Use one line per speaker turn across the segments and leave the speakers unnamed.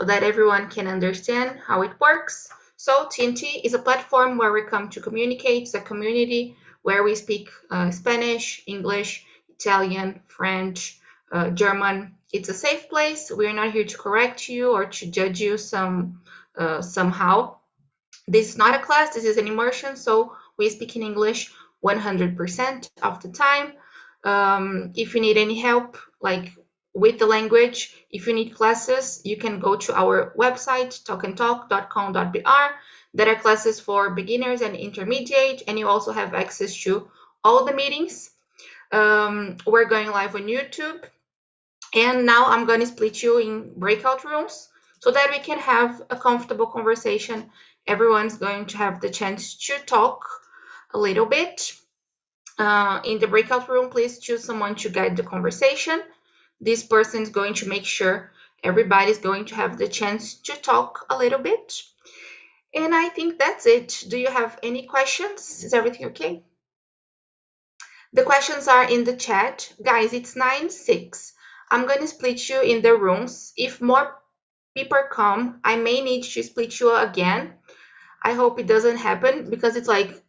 so that everyone can understand how it works. So TNT is a platform where we come to communicate. It's a community where we speak Spanish, English, Italian, French, German. It's a safe place. We're not here to correct you or to judge you somehow. This is not a class, this is an immersion, so we speak in English 100% of the time. If you need any help, like with the language, if you need classes, you can go to our website, talkandtalk.com.br. There are classes for beginners and intermediate, and you also have access to all the meetings. We're going live on YouTube, and now I'm going to split you in breakout rooms so that we can have a comfortable conversation. Everyone's going to have the chance to talk a little bit. In the breakout room, please choose someone to guide the conversation. This person is going to make sure everybody's going to have the chance to talk a little bit. And I think that's it. Do you have any questions? Is everything okay? The questions are in the chat. Guys, it's 9:06. I'm going to split you in the rooms. If more people come, I may need to split you again. I hope it doesn't happen because it's like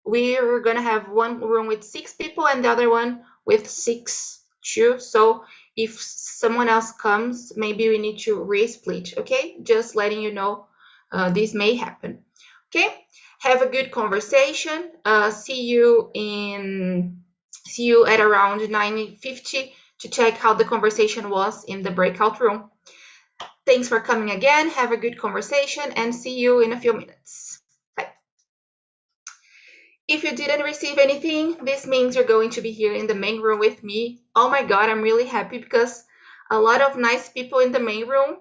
we're going to have one room with 6 people and the other one with 6 too. So if someone else comes, maybe we need to re-split, okay? Just letting you know this may happen, okay? Have a good conversation. See you at around 9:50 to check how the conversation was in the breakout room. Thanks for coming again. Have a good conversation and see you in a few minutes. Bye. If you didn't receive anything, this means you're going to be here in the main room with me. Oh my God, I'm really happy because a lot of nice people in the main room.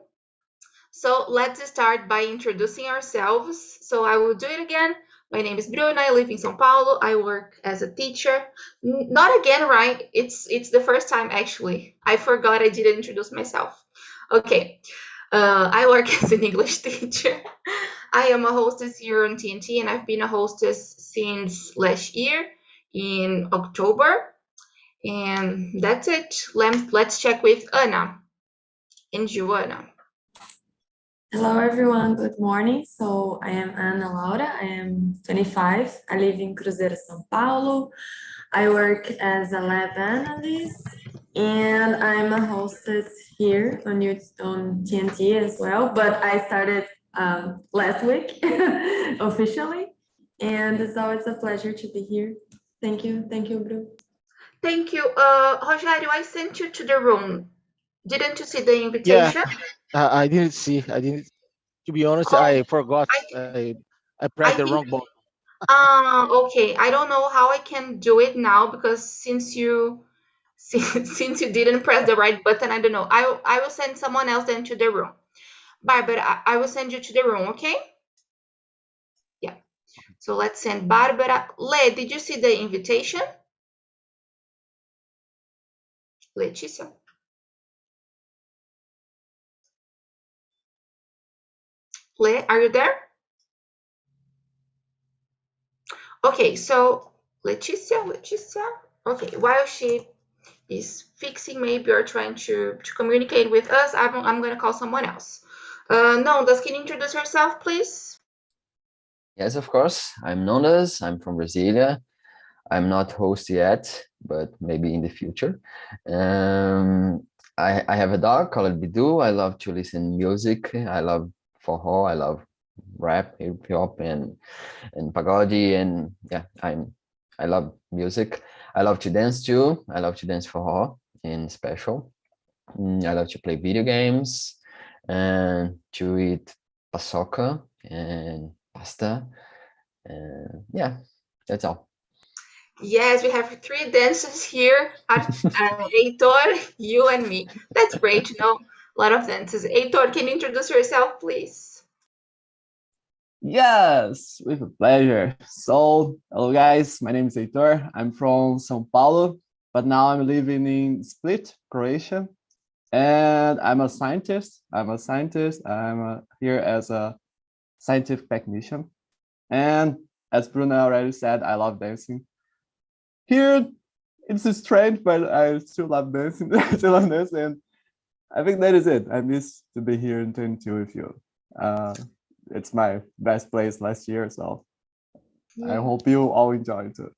So let's start by introducing ourselves. So I will do it again. My name is Bruna. I live in São Paulo. I work as a teacher. Not again, right? It's the first time actually. I forgot I didn't introduce myself. Okay. I work as an English teacher. I am a hostess here on TNT, and I've been a hostess since last year in October. And that's it. Let's check with Ana and Joanna.
Hello, everyone. Good morning. So I am Ana Laura. I am 25. I live in Cruzeiro, São Paulo. I work as a lab analyst, and I'm a hostess here on TNT as well. But I started last week officially, and it's always a pleasure to be here. Thank you, Bru.
Thank you, Rogério. I sent you to the room. Didn't you see the invitation?
Yeah, I didn't see. I didn't. To be honest, I forgot. I pressed the wrong button.
Okay. I don't know how I can do it now because since you didn't press the right button, I don't know. I will send someone else then to the room. Barbara, I will send you to the room, okay? Yeah. So let's send Barbara. Le, did you see the invitation? Letícia. Le, are you there? Okay, so Letícia. Okay, while she is fixing maybe or trying to communicate with us, I'm going to call someone else. Nondas, can you introduce yourself, please?
Yes, of course. I'm Nondas. I'm from Brasilia. I'm not host yet, but maybe in the future. I have a dog called Bidu. I love to listen music. I love forró. I love rap, hip hop, and pagode, and yeah, I love music. I love to dance too. I love to dance forró in special. I love to play video games and to eat paçoca and pasta. Yeah, that's all.
Yes, we have 3 dancers here. Heitor, you and me. That's great to know a lot of dancers. Heitor, can you introduce yourself, please?
Yes, with a pleasure. So, hello guys, my name is Heitor. I'm from São Paulo, but now I'm living in Split, Croatia. And I'm a scientist. I'm here as a scientific technician. And as Bruna already said, I love dancing. Here, it's strange, but I still love dancing. And I think that is it. I miss to be here in 22 with you. It's my best place last year, so I hope you all enjoy it too.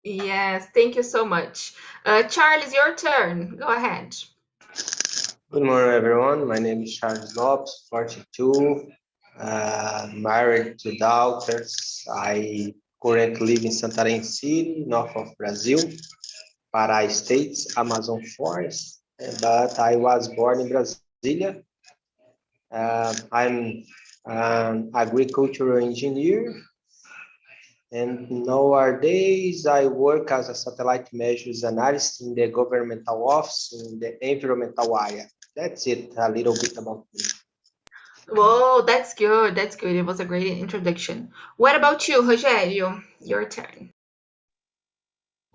Yes, thank you so much. Charles, your turn. Go ahead.
Good morning, everyone. My name is Charles Lopes, 42, married to daughters. I currently live in Santarém City, north of Brazil, Pará States, Amazon Forest, but I was born in Brasilia. I'm an agricultural engineer, and nowadays I work as a satellite measures analyst in the governmental office in the environmental area. That's it, a little bit about me.
Whoa, that's good. That's good. It was a great introduction. What about you, Rogério? Your turn.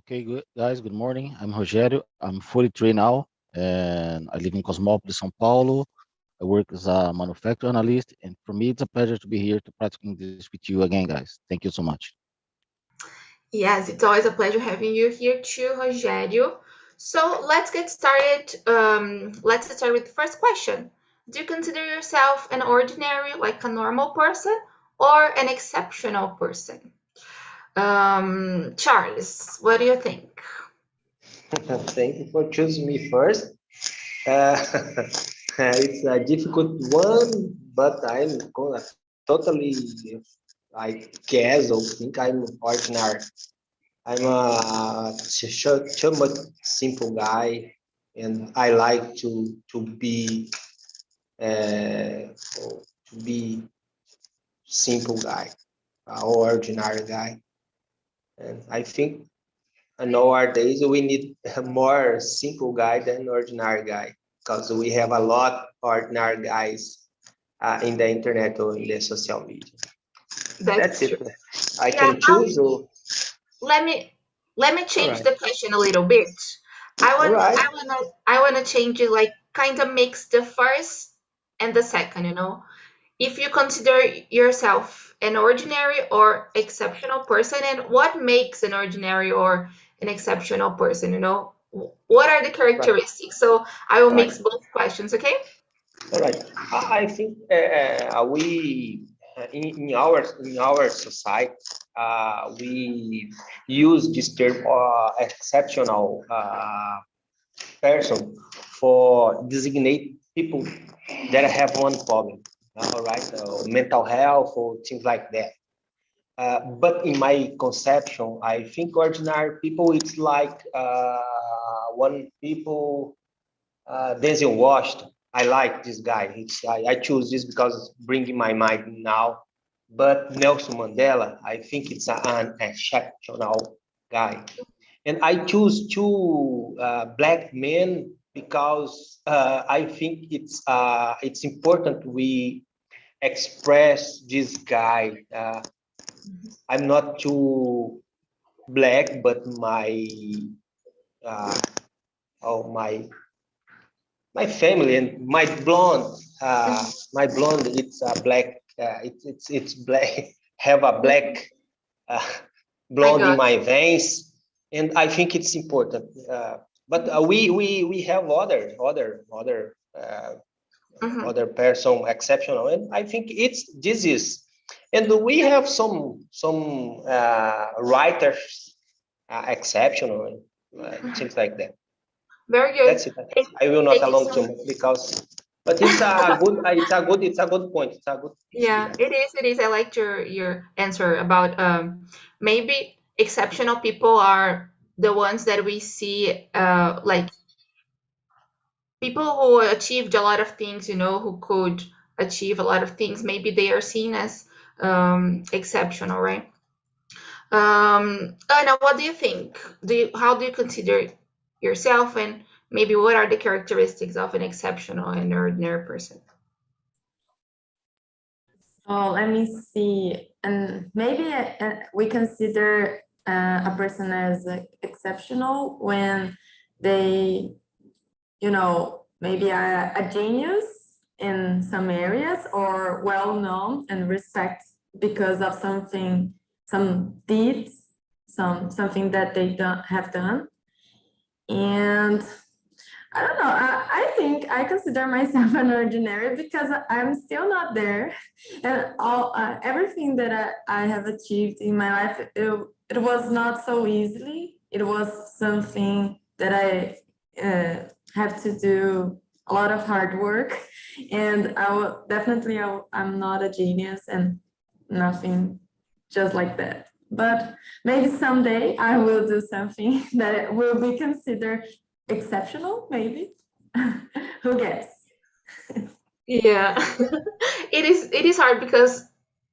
Okay, good guys. Good morning. I'm Rogério. I'm 43 now, and I live in Cosmópolis, São Paulo. I work as a manufacturing analyst, and for me, it's a pleasure to be here to practice English with you again, guys. Thank you so much.
Yes, it's always a pleasure having you here too, Rogério. So let's get started. Let's start with the first question. Do you consider yourself an ordinary, like a normal person, or an exceptional person? Charles, what do you think?
Thank you for choosing me first. It's a difficult one, but I'm gonna totally, I guess, or think I'm ordinary. I'm a too much simple guy, and I like to be simple guy, or ordinary guy. And I think nowadays we need a more simple guy than ordinary guy, because we have a lot of ordinary guys in the internet or in the social media. That's it.
True.
I can choose. Or...
Let me change
Alright.
the question a little bit.
Alright.
I wanna change it, like kind of mix the first and the second, you know. If you consider yourself an ordinary or exceptional person, and what makes an ordinary or an exceptional person, you know? What are the characteristics? So I will mix both questions, okay?
All right. I think we in our society we use this term exceptional person for designate people that have one problem. All right, mental health or things like that. But in my conception, I think ordinary people, it's like one people, Denzel Washington. I like this guy. I choose this because it's bringing my mind now. But Nelson Mandela, I think it's an exceptional guy. And I choose two black men because I think it's important we express this guy. I'm not too black, but my family and my blonde, it's a black. It's black. Have a black blonde in my veins, and I think it's important. But we have other person exceptional, and I think this is, and we have some writers exceptional, things like that.
Very good.
That's it. I will not along too much because, but it's a good point. It's a good.
Yeah, it is. I liked your answer about maybe exceptional people are the ones that we see like people who achieved a lot of things, you know, who could achieve a lot of things. Maybe they are seen as exceptional, right? Anna, what do you think? How do you consider yourself, and maybe what are the characteristics of an exceptional and ordinary person?
Oh, let me see. And maybe we consider a person as exceptional when they, you know, maybe a genius in some areas or well-known and respect because of something, some deeds, something that they have done. And I don't know. I think I consider myself an ordinary because I'm still not there, and all everything that I have achieved in my life, it was not so easily. It was something that I have to do a lot of hard work, and I will definitely I'm not a genius and nothing just like that. But maybe someday I will do something that will be considered exceptional, maybe. Who gets?
Yeah, it is hard because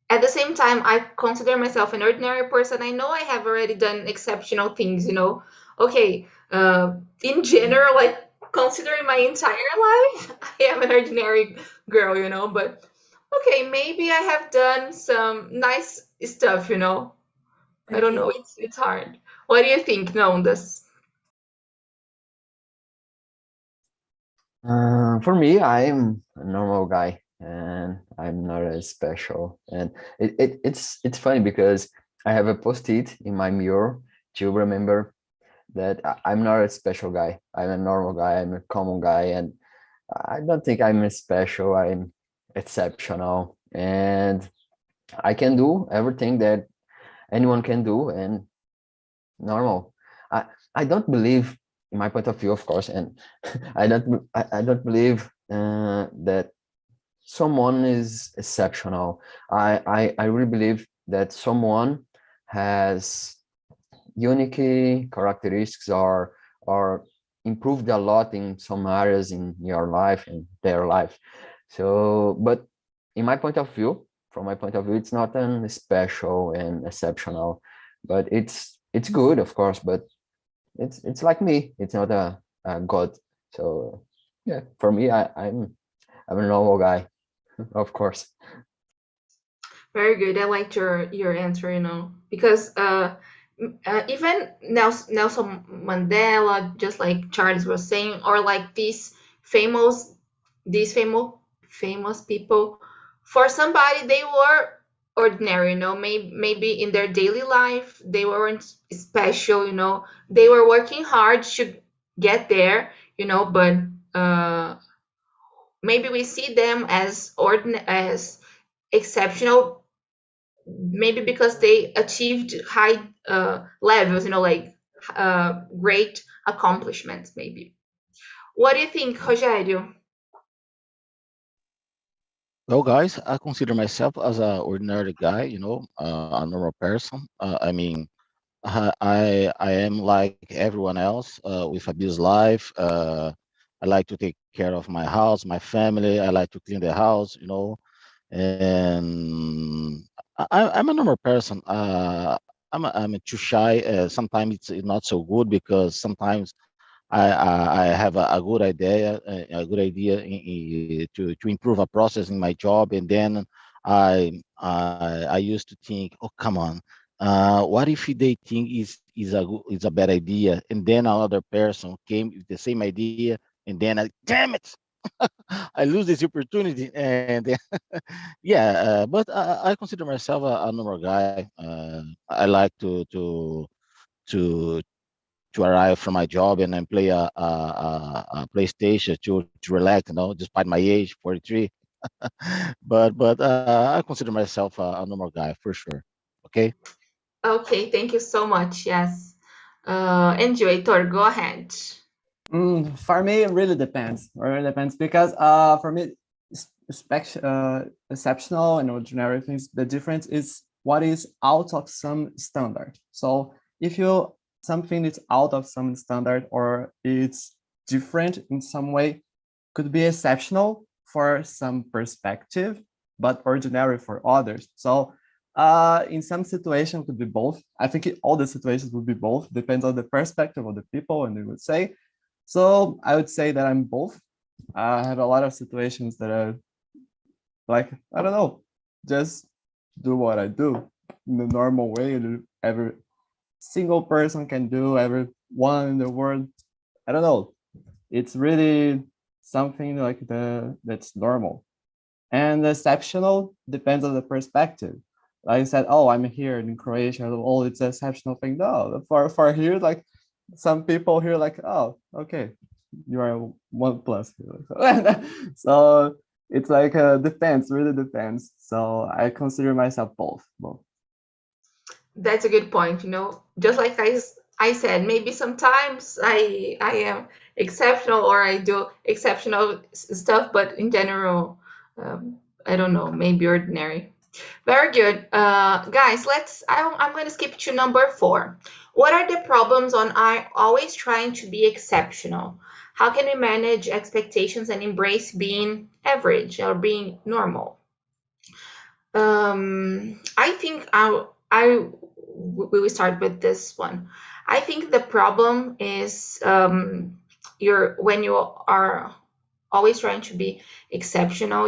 at the same time I consider myself an ordinary person. I know I have already done exceptional things, Okay, in general, like considering my entire life, I am an ordinary girl, but okay, maybe I have done some nice stuff, I don't know,
Okay.
it's hard. What do you think, Nondas?
For me, I'm a normal guy and I'm not as special. And it's funny because I have a post-it in my mirror to remember that I'm not a special guy. I'm a normal guy. I'm a common guy, and I don't think I'm special. I'm exceptional, and I can do everything that anyone can do, and normal. I don't believe, in my point of view, of course, and I don't believe that someone is exceptional. I really believe that someone has unique characteristics or improved a lot in some areas in your life and their life. So, but in my point of view, from my point of view, it's not an special and exceptional, but it's good, of course, but it's like me. It's not a god. So yeah, for me, I'm a normal guy, of course.
Very good. I liked your answer, because even Nelson Mandela, just like Charles was saying, or like famous these famous people, for somebody they were ordinary, maybe in their daily life they weren't special, they were working hard to get there, but maybe we see them as exceptional, maybe because they achieved high levels, like great accomplishments, maybe. What do you think, Rogério?
Well, guys, I consider myself as an ordinary guy, a normal person. I mean, I am like everyone else with a busy life. I like to take care of my house, my family. I like to clean the house, and I'm a normal person. I'm too shy. Sometimes it's not so good because sometimes I have a good idea, to improve a process in my job, and then I used to think, oh come on, what if they think is a bad idea, and then another person came with the same idea, and then damn it, I lose this opportunity, and yeah, but I consider myself a normal guy. I like to to arrive from my job and then play a PlayStation to relax, despite my age, 43. But I consider myself a normal guy for sure. Okay.
Okay, thank you so much. Yes. Enjoy, Tor, go ahead.
For me, it really depends. It really depends because for me, exceptional and ordinary things, the difference is what is out of some standard. So if you something is out of some standard or it's different in some way, could be exceptional for some perspective, but ordinary for others. So in some situations could be both. I think all the situations would be both, depends on the perspective of the people, and they would say. So I would say that I'm both. I have a lot of situations that are like, I don't know, just do what I do in the normal way that every single person can do, everyone in the world. I don't know. It's really something like that's normal. And exceptional depends on the perspective. Like I said, oh, I'm here in Croatia. Oh, it's an exceptional thing. No, for here, like some people here, like, oh, okay, you are 1+. So it's like depends, really depends. So I consider myself both.
That's a good point. Just like I said, maybe sometimes I am exceptional or I do exceptional stuff, but in general, I don't know, maybe ordinary. Very good. Guys, I'm going to skip to number 4. What are the problems on I always trying to be exceptional? How can we manage expectations and embrace being average or being normal? I think we will start with this one. I think the problem is when you are always trying to be exceptional,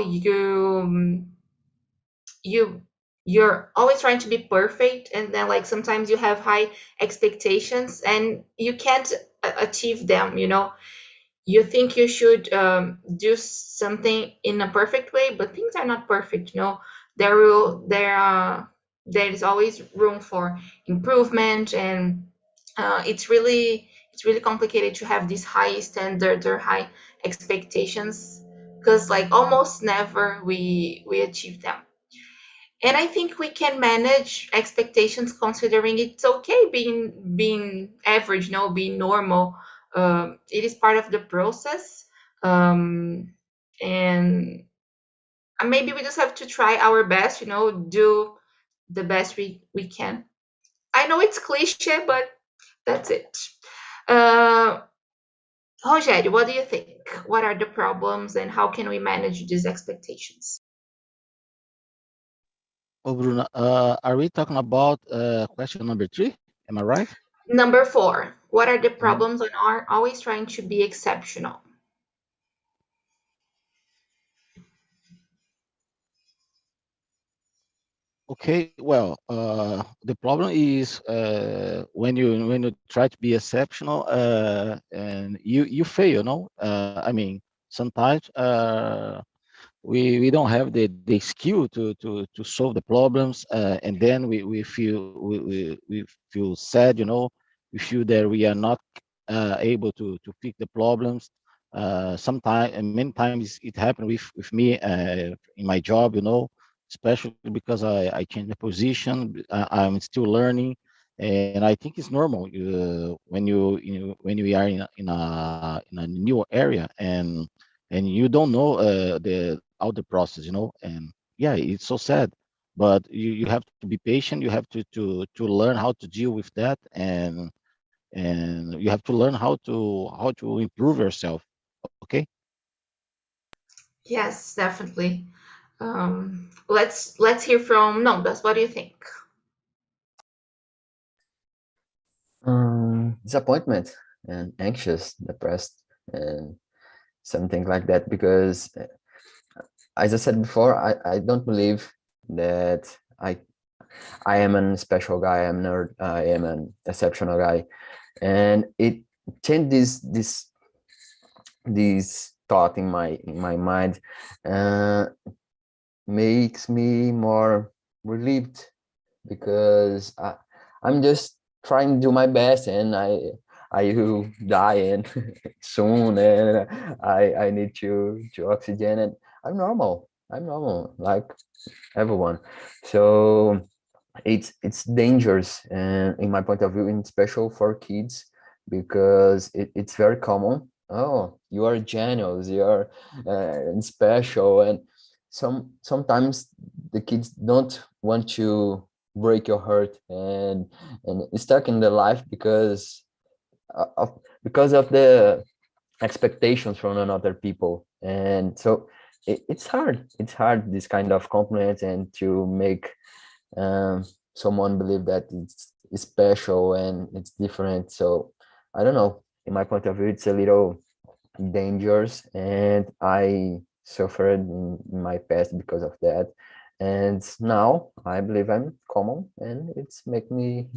you're always trying to be perfect, and then like sometimes you have high expectations and you can't achieve them. You think you should do something in a perfect way, but things are not perfect. There is always room for improvement, and it's really complicated to have these high standards or high expectations, because like almost never we achieve them. And I think we can manage expectations considering it's okay being average, being normal. It is part of the process. And maybe we just have to try our best, do the best we can. I know it's cliche, but that's it. Uh, Rogério, what do you think? What are the problems and how can we manage these expectations?
Oh, Bruno, are we talking about question number 3? Am I right?
Number 4, what are the problems on are always trying to be exceptional?
Okay, well, the problem is when you try to be exceptional and you fail, no? I mean, sometimes we don't have the skill to solve the problems, and then we feel sad, we feel that we are not able to fix the problems. Sometimes, and many times it happened with me in my job, especially because I changed the position. I'm still learning, and I think it's normal when you are in a new area, and you don't know the all the process, and yeah, it's so sad, but you have to be patient. You have to learn how to deal with that, and you have to learn how to improve yourself. Okay.
Yes, definitely. Let's hear from Nondas. What do you think?
Disappointment and anxious, depressed, and something like that. Because, as I said before, I don't believe that I am a special guy. I am an exceptional guy, and it changed this thought in my mind. Makes me more relieved, because I'm just trying to do my best, and I will die and soon, and I need to oxygen, and I'm normal like everyone. So it's dangerous, and in my point of view, in special for kids, because it's very common. Oh, you are genius, you are special, and sometimes the kids don't want to break your heart and stuck in the life because of the expectations from another people. And so it's hard this kind of compliments, and to make um, someone believe that it's special and it's different. So I don't know, in my point of view, it's a little dangerous, and I suffered in my past because of that. And now I believe I'm common, and it's make me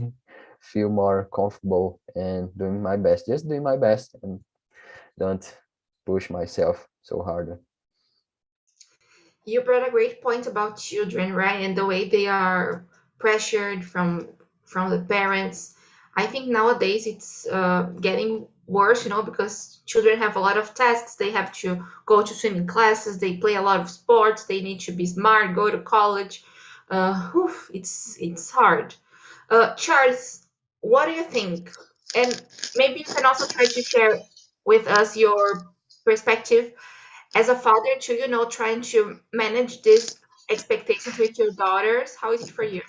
feel more comfortable and doing my best, just doing my best, and don't push myself so hard.
You brought a great point about children, right? And the way they are pressured from the parents. I think nowadays it's getting worse, you know, because children have a lot of tasks. They have to go to swimming classes, they play a lot of sports, they need to be smart, go to college. It's hard. Charles, what do you think? And maybe you can also try to share with us your perspective as a father to, you know, trying to manage these expectations with your daughters. How is it for you?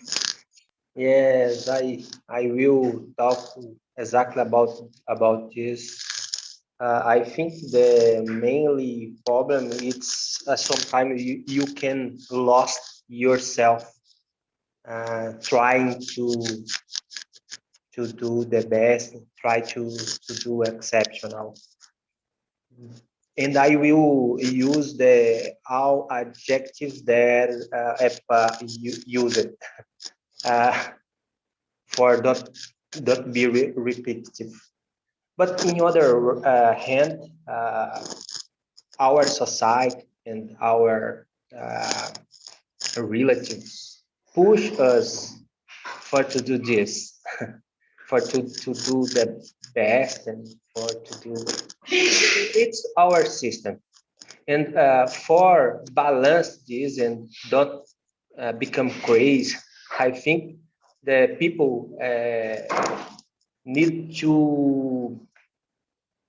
Yes, I will talk exactly about this. I think the mainly problem is sometimes you can lost yourself trying to do the best, try to do exceptional. And I will use the all adjectives that used for not be repetitive. But in other hand, our society and our relatives push us for to do this, for to do the best and for to do. It's our system, and for balance this and don't become crazy, I think the people need to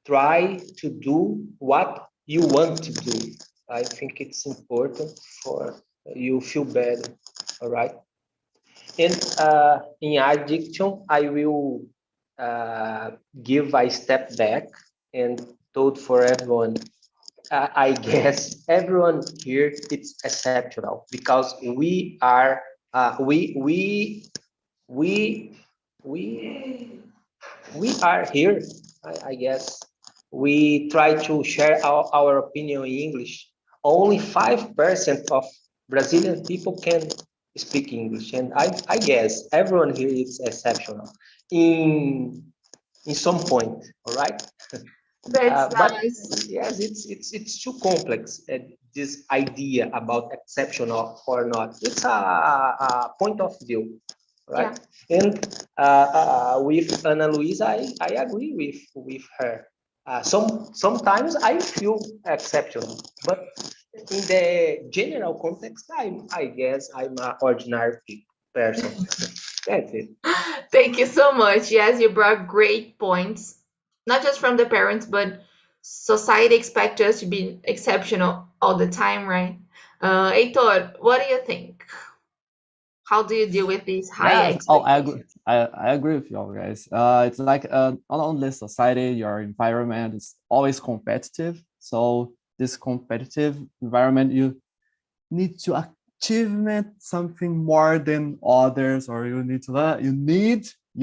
try to do what you want to do. I think it's important for you feel better. All right. And in addiction, I will give a step back and told for everyone. I guess everyone here it's exceptional because we are we we are here. I guess we try to share our opinion in English. Only 5% of Brazilian people can speak English, and I guess everyone here is exceptional in some point. All right.
That's
But
nice.
yes, it's too complex. This idea about exceptional or not, it's a point of view, right?
Yeah.
And with Ana Luisa, I agree with her. Sometimes I feel exceptional, but in the general context, I guess I'm an ordinary person. That's it.
Thank you so much. Yes, you brought great points, not just from the parents, but society expects us to be exceptional all the time, right? Heitor, what do you think? How do you deal with these high
Yes. Oh, I agree.
expectations?
I agree with you all guys. It's like not only society, your environment is always competitive. So this competitive environment, you need to achievement something more than others, or you need to you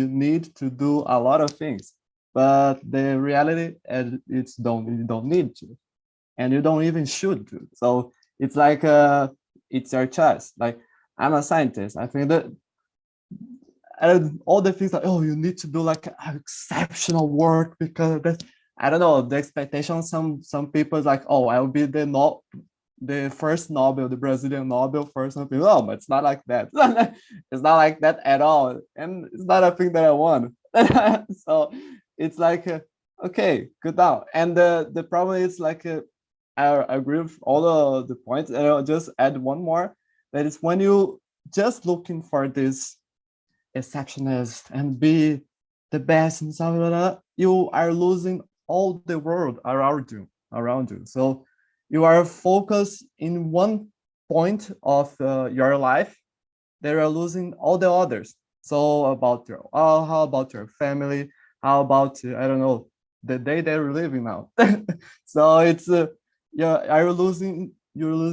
need to do a lot of things. But the reality is you don't need to, and you don't even should to. So it's like it's your choice. Like I'm a scientist. I think that and all the things like, oh, you need to do like exceptional work because that's, I don't know, the expectation some people is like, oh, I'll be the first Nobel, the Brazilian Nobel first something. No, but it's not like that. It's not like that at all, and it's not a thing that I want. So it's like okay, good now. And the problem is like I agree with all the points, and I'll just add one more. That is when you just looking for this exceptionist and be the best and stuff like that, you are losing all the world around you. So you are focused in one point of your life, they are losing all the others. So about your how about your family, how about I don't know, the day they're living now. So it's yeah, you're losing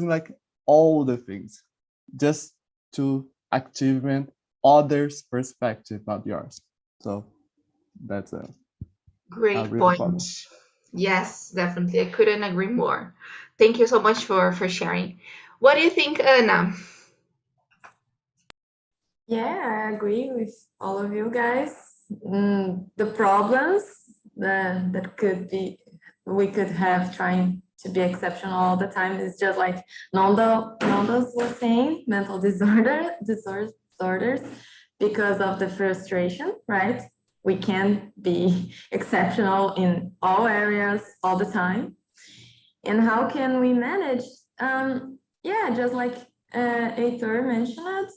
like all the things just to achievement others perspective, not yours. So that's a
Great
real
point.
problem.
Yes, definitely. I couldn't agree more. Thank you so much for sharing. What do you think, Anna?
Yeah, I agree with all of you guys. The problems that could be we could have trying to be exceptional all the time is just like Nonda was saying, mental disorders because of the frustration, right? we can't be exceptional in all areas all the time. And how can we manage? Yeah, just like Heitor mentioned,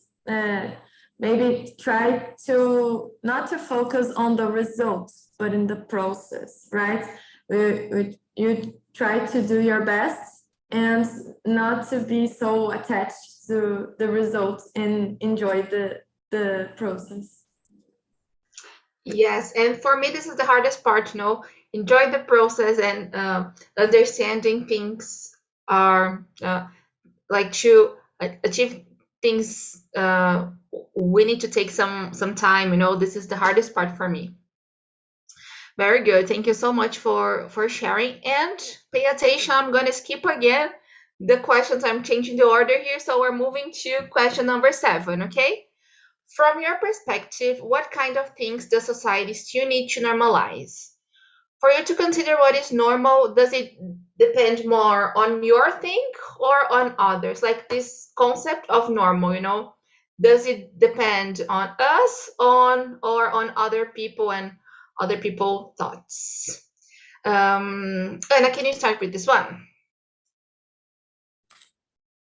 maybe try to not to focus on the results, but in the process, right? You try to do your best and not to be so attached to the results and enjoy the process.
Yes, and for me, this is the hardest part, enjoy the process and understanding things are like to achieve things. We need to take some time, this is the hardest part for me. Very good. Thank you so much for sharing. And pay attention, I'm going to skip again the questions. I'm changing the order here. So we're moving to question number 7, okay? From your perspective, what kind of things does society still need to normalize? For you to consider what is normal, does it depend more on your thing or on others? Like this concept of normal, does it depend on us or on other people and other people thoughts? Anna, can you start with this one?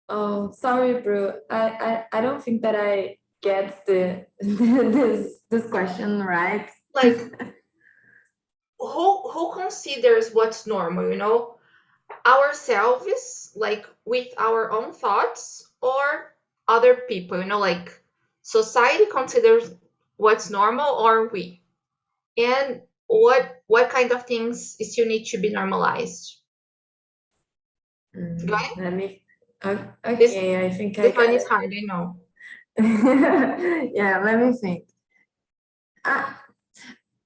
Oh, sorry, Bru. I don't think that I get this question right.
Like, who considers what's normal, ourselves, like with our own thoughts, or other people, like society considers what's normal, or we? And what kind of things still need to be normalized? Got it?
Let me. Okay, I think I
This one
got
is
it.
hard, I know.
Yeah, let me think.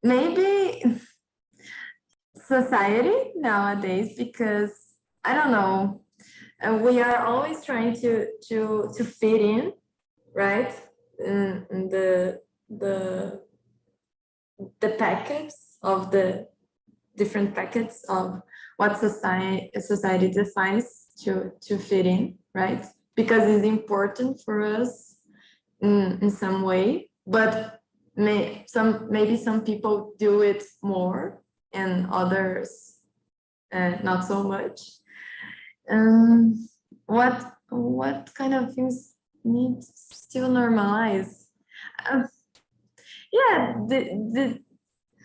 Maybe society nowadays, because I don't know, we are always trying to fit in, right? In the packets of the different packets of what society defines to fit in, right? Because it's important for us in some way, but maybe some people do it more and others not so much. What kind of things need still normalize? Yeah,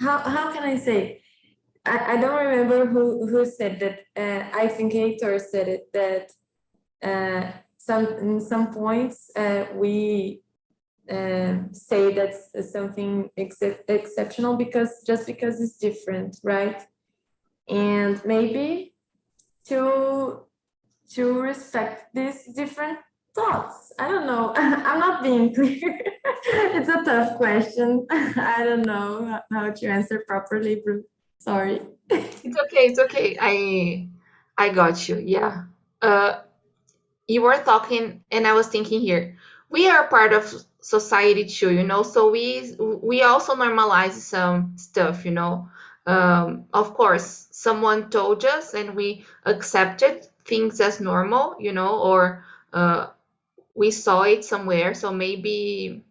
how can I say? I don't remember who said that. I think Heitor said it, that in some points we say that's something exceptional because it's different, right? And maybe to respect these different thoughts. I don't know. I'm not being clear. It's a tough question. I don't know how to answer properly, Bru. Sorry.
It's okay. I got you. Yeah. You were talking and I was thinking here. We are part of society too, so we also normalize some stuff, Of course, someone told us and we accepted things as normal, or we saw it somewhere, so maybe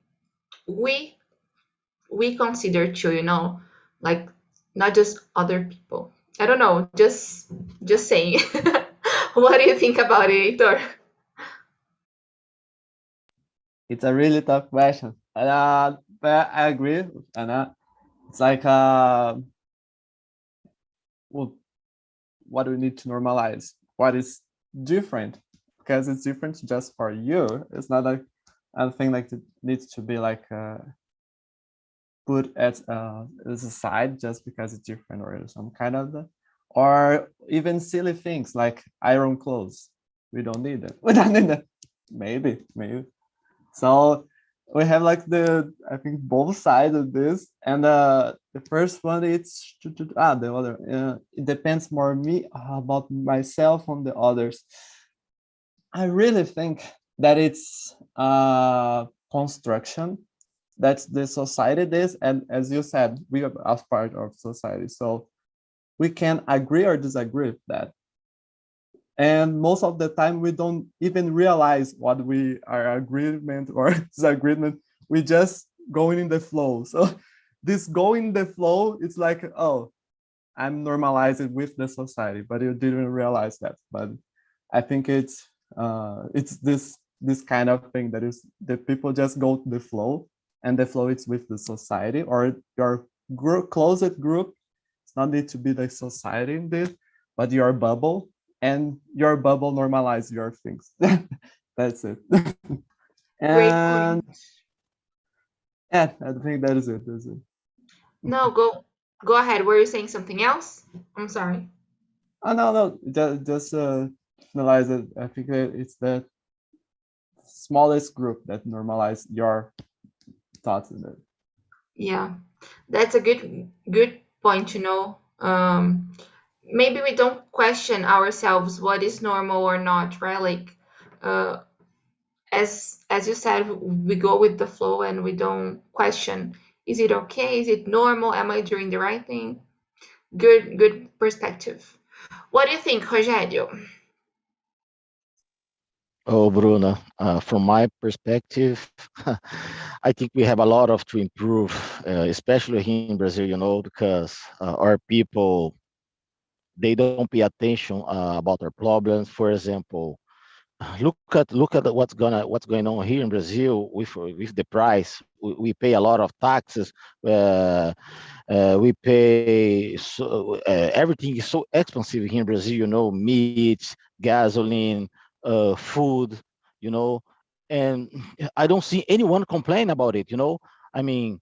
we consider too, like not just other people. I don't know, just saying. What do you think about it, Heitor?
It's a really tough question. But I agree with Anna. It's like well, what do we need to normalize? What is different? Because it's different just for you. It's not like a thing like it needs to be like put as a side just because it's different or some kind of that. Or even silly things like iron clothes. We don't need it. We don't need that. Maybe. So we have like I think both sides of this, and the first one it's the other. It depends more on me about myself on the others. I really think that it's construction. That's the society this, and as you said, we are as part of society, so we can agree or disagree with that. And most of the time, we don't even realize what we are agreement or disagreement. We just going in the flow. So this going the flow, it's like, oh, I'm normalizing with the society, but you didn't realize that. But I think it's this kind of thing that is that people just go to the flow, and the flow is with the society or your group, closed group. It's not need to be the society in this, but your bubble, and your bubble normalize your things. That's it.
Great
And
point.
yeah, I think that is it. That's it.
No, go ahead. Were you saying something else? I'm sorry.
Oh no, just analyze it. I think that it's the smallest group that normalize your thoughts in it.
Yeah, that's a good point to know. Maybe we don't question ourselves what is normal or not, right? Like, uh, as you said, we go with the flow and we don't question, is it okay? Is it normal? Am I doing the right thing? Good perspective. What do you think, Rogério?
Oh, Bruno, from my perspective, I think we have a lot of to improve, especially here in Brazil, because our people, they don't pay attention about our problems. For example, look at what's going on here in Brazil with the price. We pay a lot of taxes. Uh, we pay everything is so expensive here in Brazil. Meat, gasoline, food. You know, and I don't see anyone complain about it. I mean,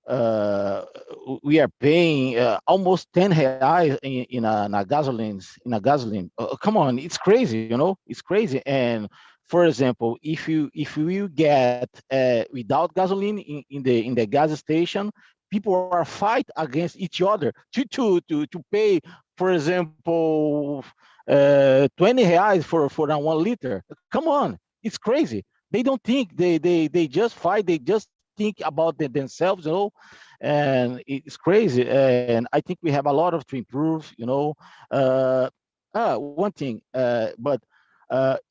uh, we are paying almost 10 reais in a gasoline. Come on, it's crazy, it's crazy. And for example, if you get without gasoline in the gas station, people are fight against each other to pay, for example, 20 reais for that 1 liter. Come on, it's crazy. They don't think, they just fight, they just think about themselves, and it's crazy. And I think we have a lot of to improve. Uh, One thing, but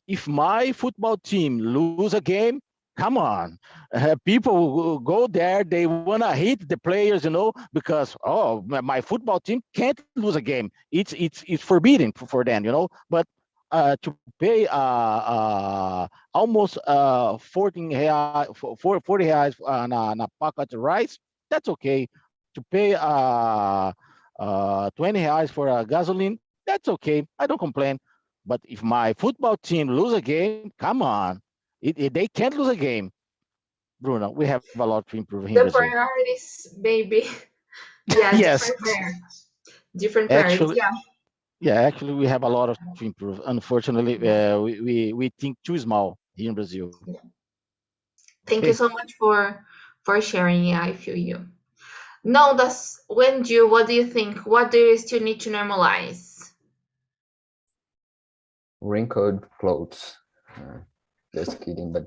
if my football team lose a game, come on, people will go there. They wanna hit the players, because my football team can't lose a game. It's forbidden for them, But to pay almost 14 reais, 40 reais on a packet of rice, that's okay. To pay 20 reais for a gasoline, that's okay. I don't complain. But if my football team lose a game, come on, they can't lose a game. Bruno, we have a lot to improve here in
The
Brazil.
priorities, baby. Yeah,
Yes,
different priorities.
actually,
Yeah.
yeah, actually, we have a lot of to improve. Unfortunately, we think too small here in Brazil.
Thank
Okay.
you so much for sharing. Yeah, I feel you. No, that's when you. What do you think? What do you still need to normalize?
Wrinkled clothes. Uh, just kidding, but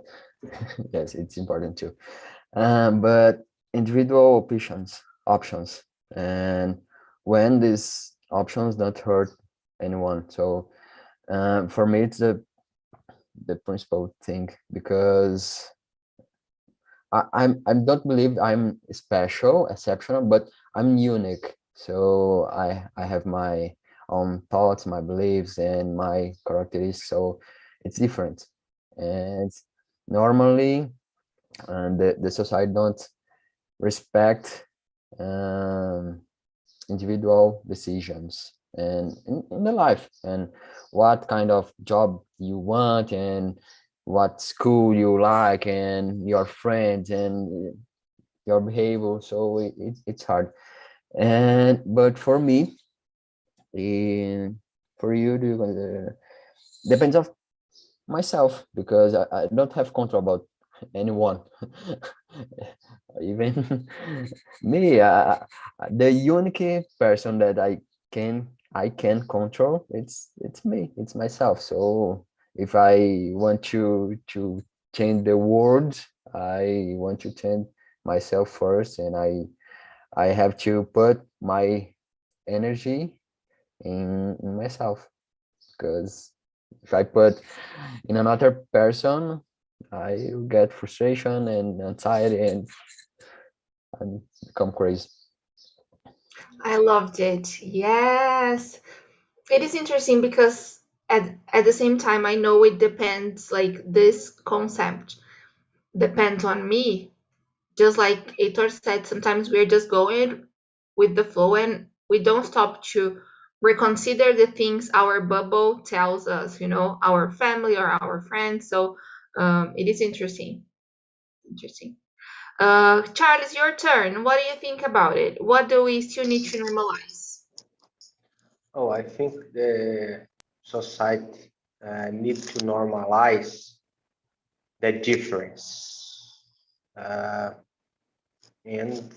yes, it's important too. But individual options, and when these options don't hurt anyone. So for me, it's the principal thing, because I don't believe I'm special, exceptional, but I'm unique. So I have my own thoughts, my beliefs, and my characteristics. So it's different, and normally, the society don't respect um, individual decisions and in the life, and what kind of job you want, and what school you like, and your friends, and your behavior. So it's hard. And but for me, for you, depends of myself, because I don't have control about anyone. Even me, the unique person that I can control, it's me, it's myself. So if I want to change the world, I want to change myself first, and I have to put my energy in myself, because if I put in another person, I get frustration and anxiety, and and become crazy.
I loved it. Yes. It is interesting because at the same time I know it depends, like this concept depends on me. Just like Heitor said, sometimes we're just going with the flow and we don't stop to reconsider the things our bubble tells us, our family or our friends. So it is interesting. Interesting. Charles, your turn. What do you think about it? What do we still need to normalize?
Oh, I think the society need to normalize the difference, and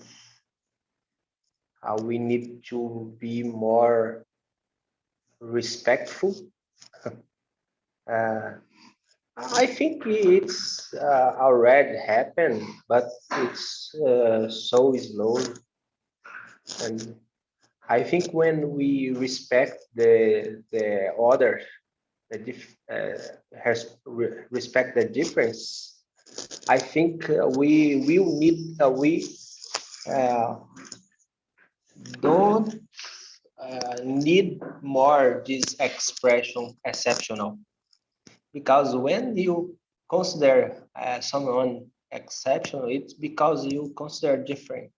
we need to be more respectful. I think it's already happened, but it's so slow. And I think when we respect the other, respect the difference, I think we will need we don't need more this expression exceptional, because when you consider someone exceptional, it's because you consider different.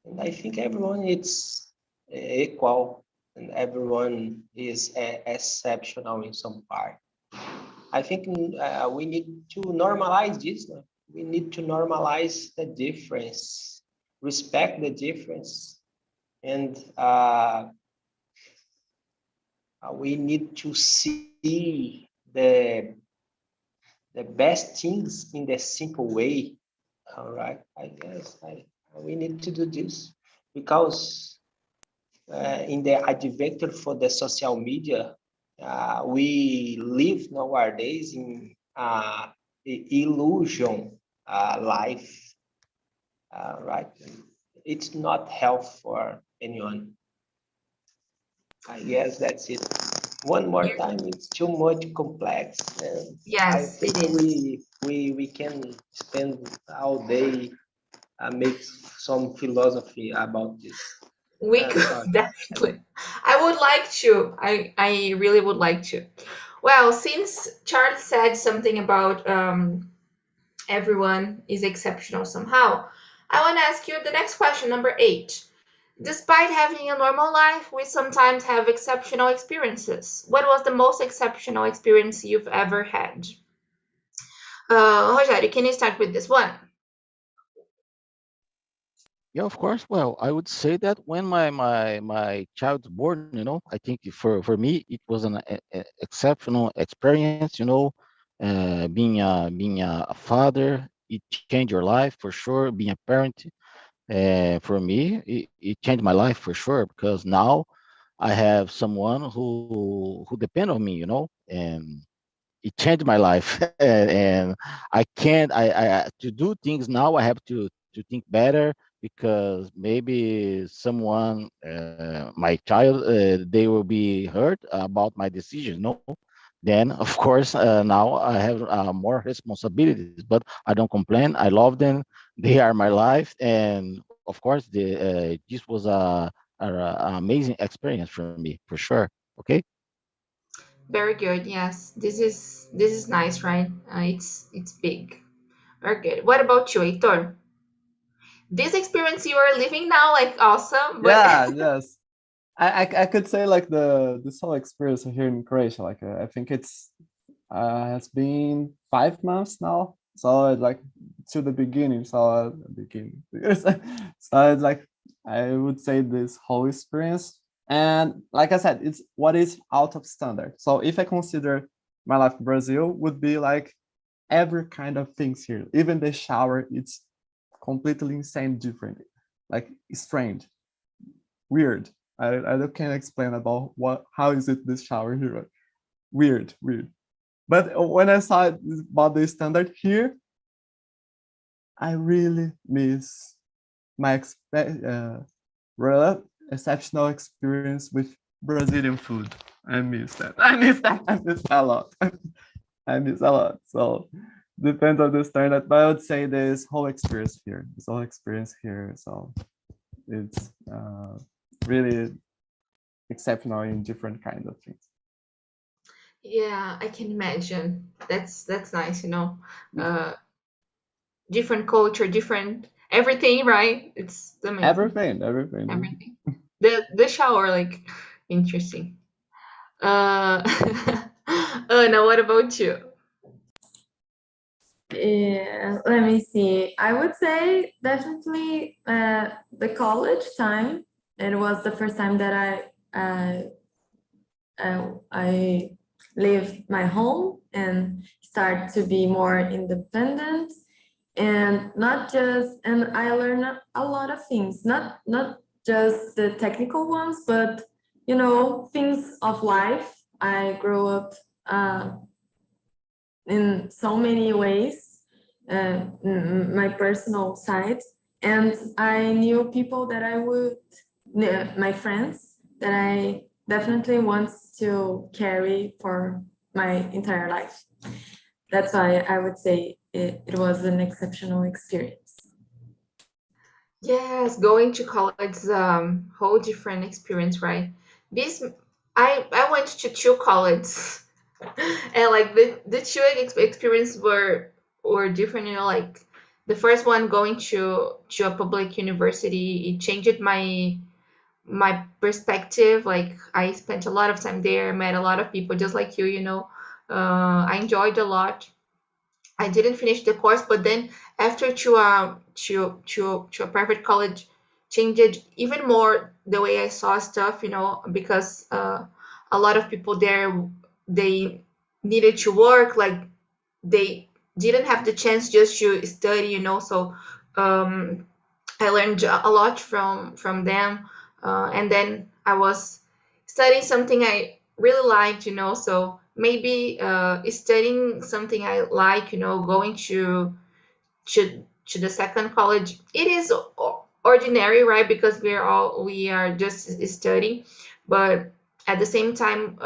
And I think everyone is equal and everyone is exceptional in some part. I think we need to normalize this. We need to normalize the difference, respect the difference, and we need to see the best things in the simple way. All right, I guess we need to do this because in the adventure for the social media, we live nowadays in the illusion life, right? It's not health for anyone. I guess that's it. One more time, it's too much complex. And I
Yes,
think
it is.
we can spend all day make some philosophy about this.
We could
Sorry.
definitely. I would like to. I really would like to. Well, since Charles said something about everyone is exceptional somehow, I want to ask you the next question, number 8. Despite having a normal life, we sometimes have exceptional experiences. What was the most exceptional experience you've ever had? Rogério, can you start with this one?
Yeah, of course. Well, I would say that when my child's born, I think for me it was an exceptional experience. Being a father, it changed your life for sure. Being a parent, for me, it changed my life for sure because now I have someone who depend on me. And it changed my life. And I can't to do things now. I have to think better because maybe someone, my child, they will be hurt about my decision. No, then of course now I have more responsibilities, but I don't complain. I love them. They are my life, and of course this was a amazing experience for me for sure. Okay.
Very good. Yes, this is nice, right? It's big. Very good. What about you, Heitor? This experience you are living now, like awesome, but
Yeah, yes. I could say like this whole experience here in Croatia, like I think it's has been 5 months now. So it's like to the beginning. So beginning. So it's like I would say this whole experience. And like I said, it's what is out of standard. So if I consider my life in Brazil, would be like every kind of things here. Even the shower, it's completely insane, different, like strange, weird. I can't explain about how is it this shower here. Weird. But when I saw about the standard here, I really miss my exceptional experience with Brazilian food. I miss that. I miss that a lot. I miss a lot. So depends on the standard, but I would say this whole experience here, so it's really exceptional in different kinds of things.
Yeah, I can imagine. That's nice, different culture, different everything, right? It's amazing.
Everything.
The shower, like, interesting. Uh, Anna, what about you?
Yeah, let me see. I would say definitely the college time. It was the first time that I leave my home and start to be more independent, and I learned a lot of things, not just the technical ones, but things of life. I grew up in so many ways, my personal side, and I knew people that my friends that I definitely want to carry for my entire life. That's why I would say it was an exceptional experience.
Yes, going to college is whole different experience, right? This I went to two colleges, and like the two experience were different. Like the first one, going to a public university, it changed my perspective. Like I spent a lot of time there, met a lot of people just like you. I enjoyed a lot. I didn't finish the course, but then after to a private college, changed even more the way I saw stuff, because a lot of people there, they needed to work, like they didn't have the chance just to study, so um, I learned a lot from them, and then I was studying something I really liked, so maybe studying something I like, going to the second college, it is ordinary, right? Because we are just studying, but at the same time,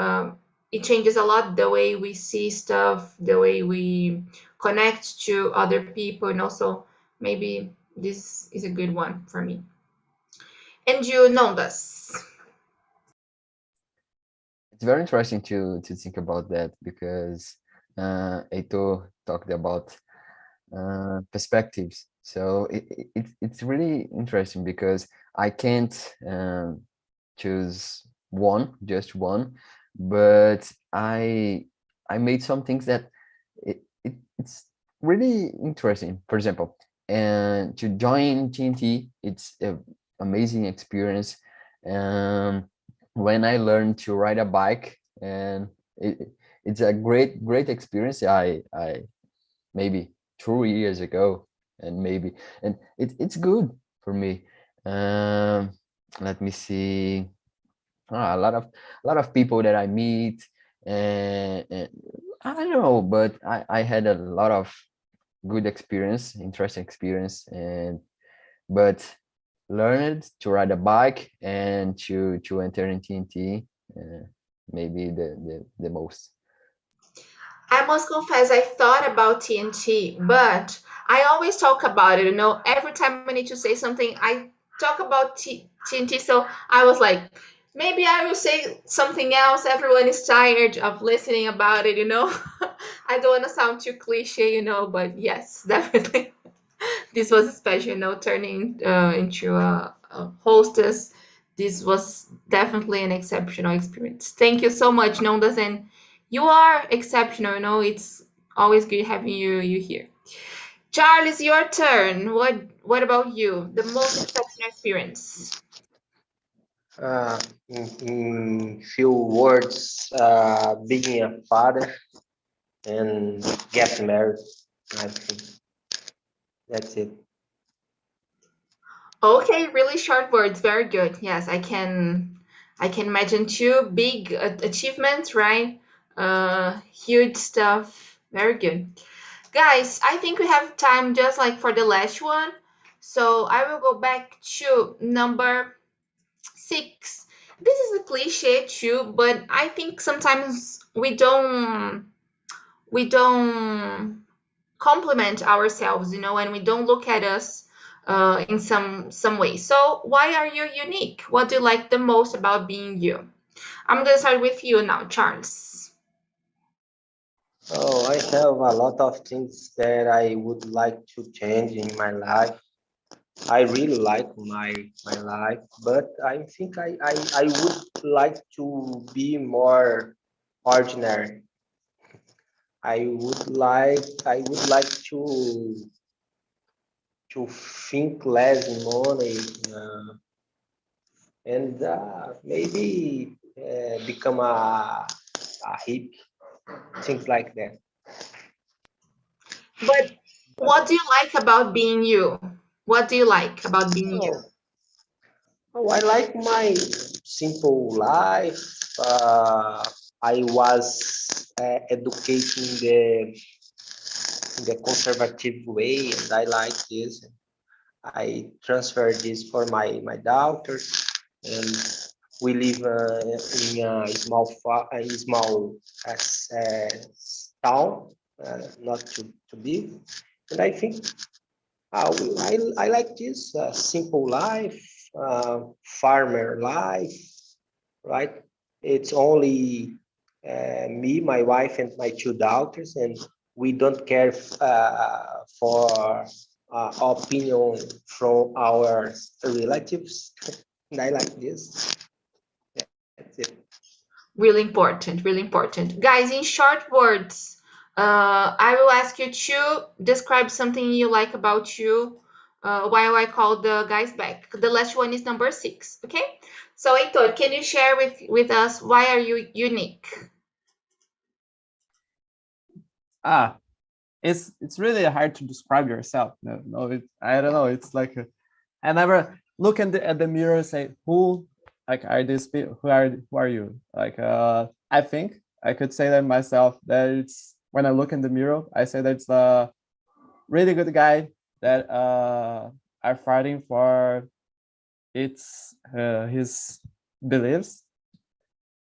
it changes a lot the way we see stuff, the way we connect to other people, and also maybe this is a good one for me. And you know this.
It's very interesting to think about that, because Heitor talked about perspectives. So it's really interesting, because I can't choose just one, but I made some things that it's really interesting. For example, and to join TNT, it's an amazing experience. When I learned to ride a bike, and it's a great experience. I maybe 2 years ago, and it's good for me. Let me see. A lot of people that I meet, and I don't know, but I had a lot of good experience, interesting experience, but learned to ride a bike and to enter in TNT, maybe the most.
I must confess, I thought about TNT, but I always talk about it. Every time I need to say something, I talk about TNT. So I was like, maybe I will say something else. Everyone is tired of listening about it. I don't want to sound too cliche, but yes, definitely. This was special, turning into a hostess. This was definitely an exceptional experience. Thank you so much, Nondas, and you are exceptional. It's always good having you here. Charles, your turn. What about you? The most exceptional experience.
In few words, being a father and get married. I think that's it.
Okay, really short words. Very good. Yes, I can imagine two big achievements, right? Huge stuff. Very good. Guys, I think we have time just like for the last one. So I will go back to number 6. This is a cliche too, but I think sometimes we don't compliment ourselves, and we don't look at us in some way. So why are you unique? What do you like the most about being you? I'm gonna start with you now, Charles.
Oh, I have a lot of things that I would like to change in my life. I really like my life, but I think I would like to be more ordinary. I would like to think less in money, and maybe become a hippie, things like that.
But what do you like about being you? What do you like about being you?
I like my simple life. I was educating the conservative way, and I like this. I transfer this for my daughter, and we live in a small town, not too big. And I think I like this simple life, farmer life, right? It's only me, my wife, and my two daughters, and we don't care for opinion from our relatives. And I like this. That's it.
Really important, really important. Guys, in short words, I will ask you to describe something you like about you while I call the guys back. The last one is number 6, okay? So, Heitor, can you share with us why are you unique?
It's really hard to describe yourself. I don't know. It's like I never look at the mirror and say who like are these people, who are you? Like I think I could say that myself, that it's when I look in the mirror, I say that it's a really good guy that are fighting for his beliefs,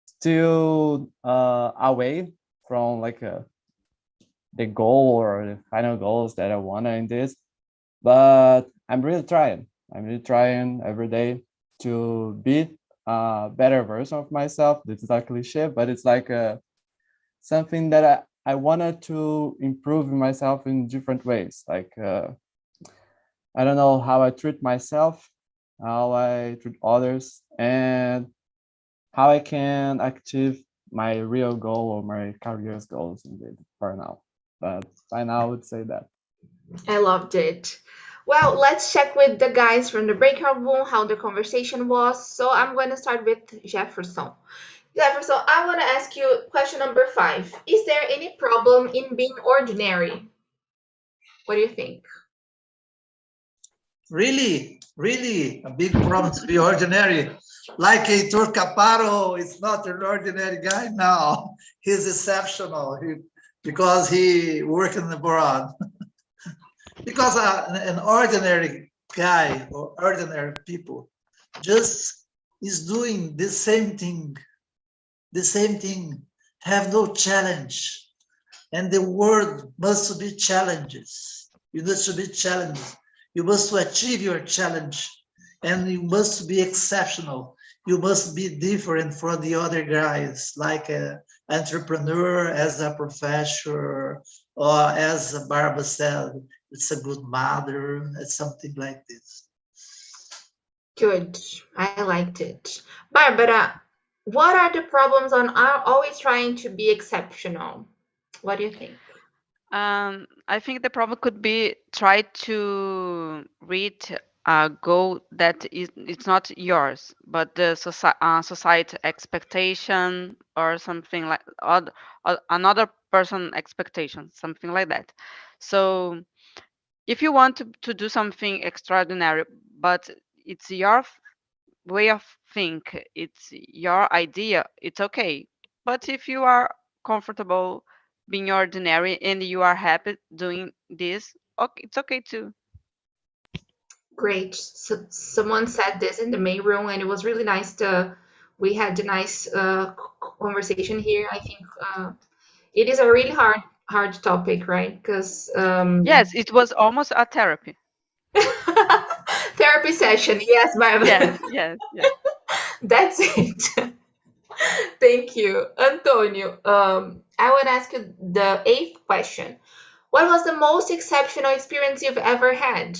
still away from like the goal or the final goals that I want in this. But I'm really trying every day to be a better version of myself. This is a cliche, but it's like something that I wanted to improve myself in different ways. Like I don't know, how I treat myself, how I treat others, and how I can achieve my real goal or my career's goals indeed for now. But by now I would say that.
I loved it. Well, let's check with the guys from the breakout room how the conversation was. So I'm going to start with Jefferson. Jefferson, I want to ask you question number 5. Is there any problem in being ordinary? What do you think?
Really a big problem to be ordinary. Like Heitor Caparo is not an ordinary guy now. He's exceptional because he worked in abroad. Because an ordinary guy or ordinary people just is doing the same thing, have no challenge. And the world must be challenges. You need to be challenged. You must achieve your challenge, and you must be exceptional. You must be different from the other guys, like an entrepreneur, as a professor, or as Barbara said, it's a good mother, it's something like this.
Good. I liked it. Barbara, what are the problems on always trying to be exceptional? What do you think?
I think the problem could be try to reach a goal that it's not yours, but the society expectation or something like another person expectation, something like that. So if you want to do something extraordinary, but it's your way of think, it's your idea, it's okay. But if you are comfortable being ordinary and you are happy doing this, okay, it's okay too.
Great. So someone said this in the main room, and it was really nice we had a nice conversation here. I think it is a really hard hard topic, right? Because
Yes, it was almost a therapy.
therapy session. Yes, Barbara.
Yes, yes, yes.
That's it. Thank you, Antonio. I want to ask you the eighth question. What was the most exceptional experience you've ever had?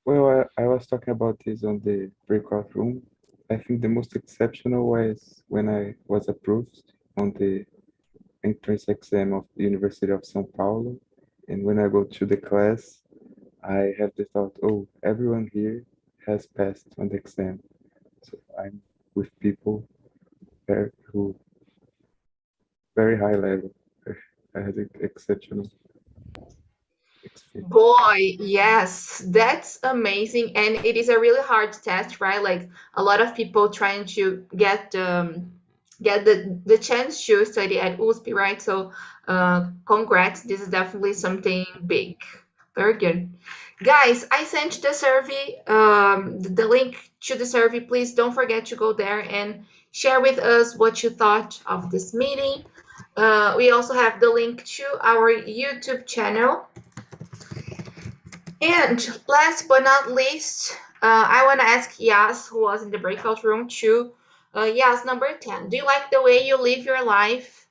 Well, I was talking about this on the breakout room. I think the most exceptional was when I was approved on the entrance exam of the University of São Paulo. And when I go to the class, I have the thought, oh, everyone here has passed on the exam. So I'm with people there who very high level. I had an exceptional experience.
Boy, yes, that's amazing. And it is a really hard test, right? Like a lot of people trying to get the chance to study at USP, right? So congrats. This is definitely something big. Very good. Guys, I sent the survey, the link to the survey. Please don't forget to go there and share with us what you thought of this meeting. We also have the link to our YouTube channel. And last but not least, I want to ask Yas, who was in the breakout room too. Yas, number 10. Do you like the way you live your life?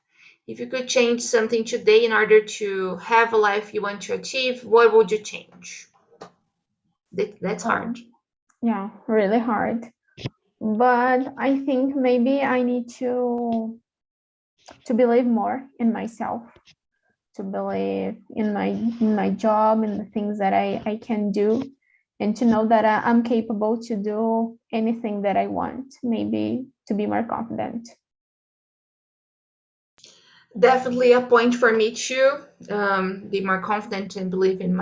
If you could change something today in order to have a life you want to achieve, what would you change? That's hard.
Yeah, really hard. But I think maybe I need to believe more in myself, to believe in my job and the things that I can do, and to know that I'm capable to do anything that I want, maybe to be more confident.
Definitely a point for me too. Be more confident and believe in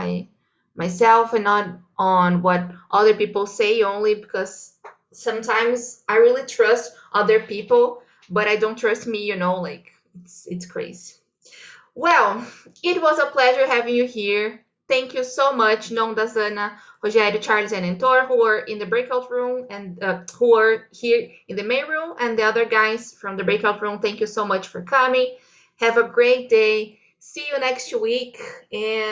myself and not on what other people say, only because sometimes I really trust other people, but I don't trust me, like it's crazy. Well, it was a pleasure having you here. Thank you so much, Nonda, Zana, Rogério, Charles, and Entor, who were in the breakout room and who are here in the main room, and the other guys from the breakout room. Thank you so much for coming. Have a great day. See you next week. And